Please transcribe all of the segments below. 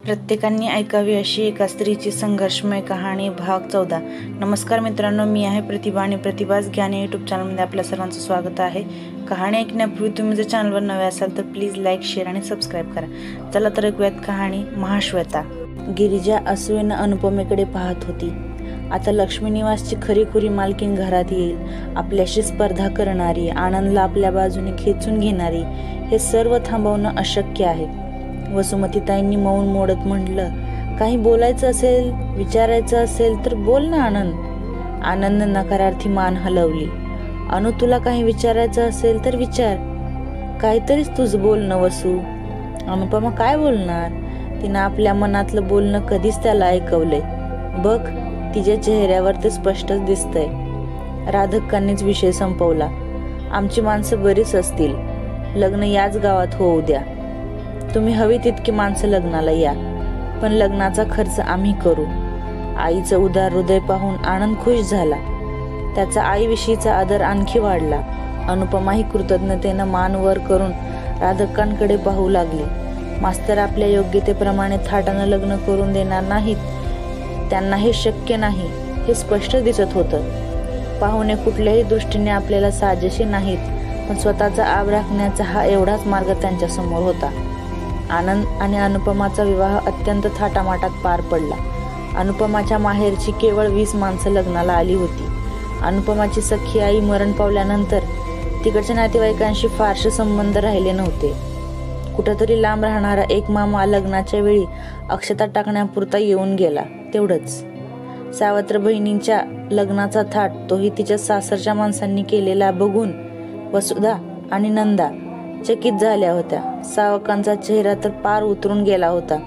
प्रत्येकाने ऐकावी अशी एका स्त्रीची संघर्षमय कहाणी भाग 14। नमस्कार मित्रांनो, मी आहे प्रतिभा आणि प्रतिभाच ज्ञान यूट्यूब चॅनलमध्ये आपल्या सर्वांचं स्वागत आहे। कहाणी ऐकण्यापूर्वी तुम्ही जर चॅनलवर नवे असाल तर प्लीज लाईक, शेअर आणि सबस्क्राईब करा। चला तर ऐकूयात कहाणी महाश्वेता। गिरिजा असूयेनं अनुपमेकडे पाहत होती। आता लक्ष्मी निवासची खरीखुरी मालकीण घरात येईल, आपल्याशी स्पर्धा करणारी, आनंदला आपल्या बाजूने खेचून घेणारी, हे सर्व थांबवणं अशक्य आहे। वसुमतीताईंनी मौन मोडत म्हटलं, काही बोलायचं असेल, विचारायचं असेल तर बोल ना आनंद। आनंदने नकारार्थी मान हलवली। अनु, तुला काही विचारायचं असेल तर विचार, काहीतरीच तुझं बोलणं वसू। अनुपमा काय बोलणार? तिनं आपल्या मनातलं बोलणं कधीच त्याला ऐकवलंय, बघ तिच्या चेहऱ्यावर ते स्पष्टच दिसतंय। राधक्कांनीच विषय संपवला। आमची माणसं बरीच असतील, लग्न याच गावात होऊ द्या, तुम्ही हवी तितकी माणसं लग्नाला या, पण लग्नाचा खर्च आम्ही करू। आईचं उदार हृदय पाहून आनंद खुश झाला, त्याचा आईविषयीचा आदर आणखी वाढला। अनुपमाही कृतज्ञतेनं मान वर करून राधक्कांकडे पाहू लागली। मास्तर आपल्या योग्यतेप्रमाणे थाटानं लग्न करून देणार नाहीत, त्यांना हे शक्य नाही हे स्पष्ट दिसत होतं। पाहुणे कुठल्याही दृष्टीने आपल्याला साजेसे नाहीत, पण स्वतःचा आब राखण्याचा हा एवढाच मार्ग त्यांच्या समोर होता। आनंद आणि अनुपमाचा विवाह अत्यंत थाटामाटात पार पडला। अनुपमाच्या माहेरची केवळ 20 माणसं लग्नाला आली होती। अनुपमाची सख्खी आई मरण पावल्यानंतर तिकडच्या नातेवाईकांशी फारसे संबंध राहिले नव्हते। कुठंतरी लांब राहणारा एक मामा लग्नाच्या वेळी अक्षता टाकण्यापुरता येऊन गेला, तेवढंच। सावत्र बहिणींच्या लग्नाचा थाट तोही तिच्या सासरच्या माणसांनी केलेला बघून वसुधा आणि नंदा चकित झाल्या होत्या। सावकांचा चेहरा तर पार उतरून गेला होता।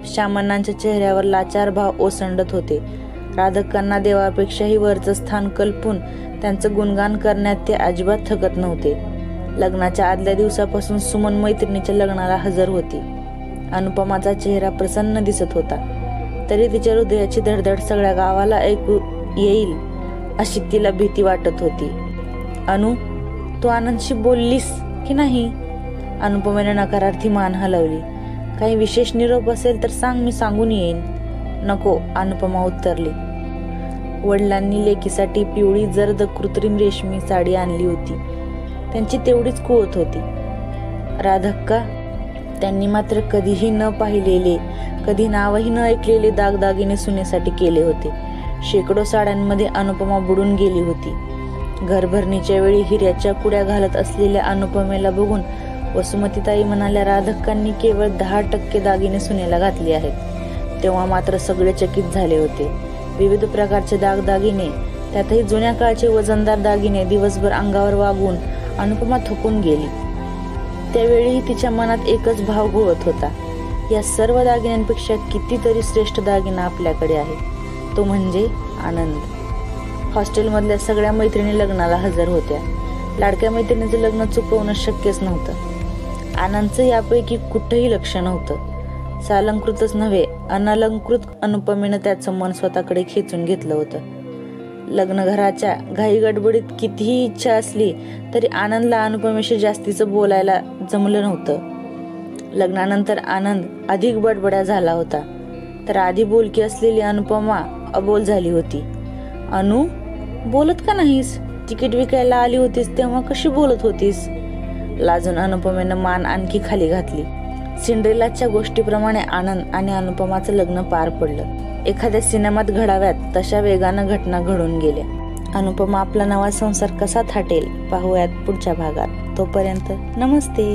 श्यामण्णांच्या चेहऱ्यावर लाचार भाव ओसंडत होते। राधक्कांना देवापेक्षाही वरचं स्थान कल्पून त्यांचं गुणगान करण्यात ते अजिबात थकत नव्हते। लग्नाच्या आदल्या दिवसापासून सुमन मैत्रिणीच्या लग्नाला हजर होती। अनुपमाचा चेहरा प्रसन्न दिसत होता, तरी तिच्या हृदयाची धडधड सगळ्या गावाला ऐकू येईल अशी तिला भीती वाटत होती। अनु, तू आनंदशी बोललीस की नाही? अनुपमेने नकारार्थी मान हलवली। काही विशेष निरोप असेल तर सांग, मी सांगून येईन। नको, अनुपमा उत्तरली। वडिलांनी लेकीसाठी पिवळी जर्द कृत्रिम रेशमी साडी आणली होती, त्यांची तेवढीच कुवत होती। राधक्का, त्यांनी मात्र कधीही न पाहिलेले, कधी नावही न ऐकलेले दागदागिने सुनेसाठी केले होते। शेकडो साड्यांमध्ये अनुपमा बुडून गेली होती। घरभरणीच्या वेळी हिऱ्याच्या कुड्या घालत असलेल्या अनुपमेला बघून वसुमतीताई म्हणाल्या, राधक्कांनी केवळ 10% दागिने सुनेला घातले आहेत। तेव्हा मात्र सगळे चकित झाले होते। विविध प्रकारचे दागदागिने, त्यातही जुन्या काळचे वजनदार दागिने दिवसभर अंगावर वागून अनुपमा थकून गेली। त्यावेळीही तिच्या मनात एकच भाव घोळत होता, या सर्व दागिन्यांपेक्षा कितीतरी श्रेष्ठ दागिना आपल्याकडे आहे, तो म्हणजे आनंद। हॉस्टेलमधल्या सगळ्या मैत्रिणी लग्नाला हजर होत्या। लाडक्या मैत्रिणीचं लग्न चुकवणं शक्यच नव्हतं। आनंदचं यापैकी कुठंही लक्ष नव्हतं। सालंकृतच नव्हे, अनलंकृत अनुपमेनं त्याचं मन स्वतःकडे खेचून घेतलं होतं। लग्नघराच्या घाई गडबडीत कितीही इच्छा असली तरी आनंदला अनुपमेशी जास्तीचं बोलायला जमलं नव्हतं। लग्नानंतर आनंद अधिक बडबड्या झाला होता, तर आधी बोलकी असलेली अनुपमा अबोल झाली होती। अनु, बोलत का नाहीस? तिकीट विकायला आली होतीस तेव्हा कशी बोलत होतीस? लाजून अनुपमेनं मान आणखी खाली घातली। सिंड्रेलाच्या गोष्टीप्रमाणे आनंद आणि अनुपमाचं लग्न पार पडलं। एखाद्या सिनेमात घडाव्यात तशा वेगानं घटना घडून गेल्या। अनुपमा आपला नवा संसार कसा थाटेल पाहूयात पुढच्या भागात। तोपर्यंत नमस्ते।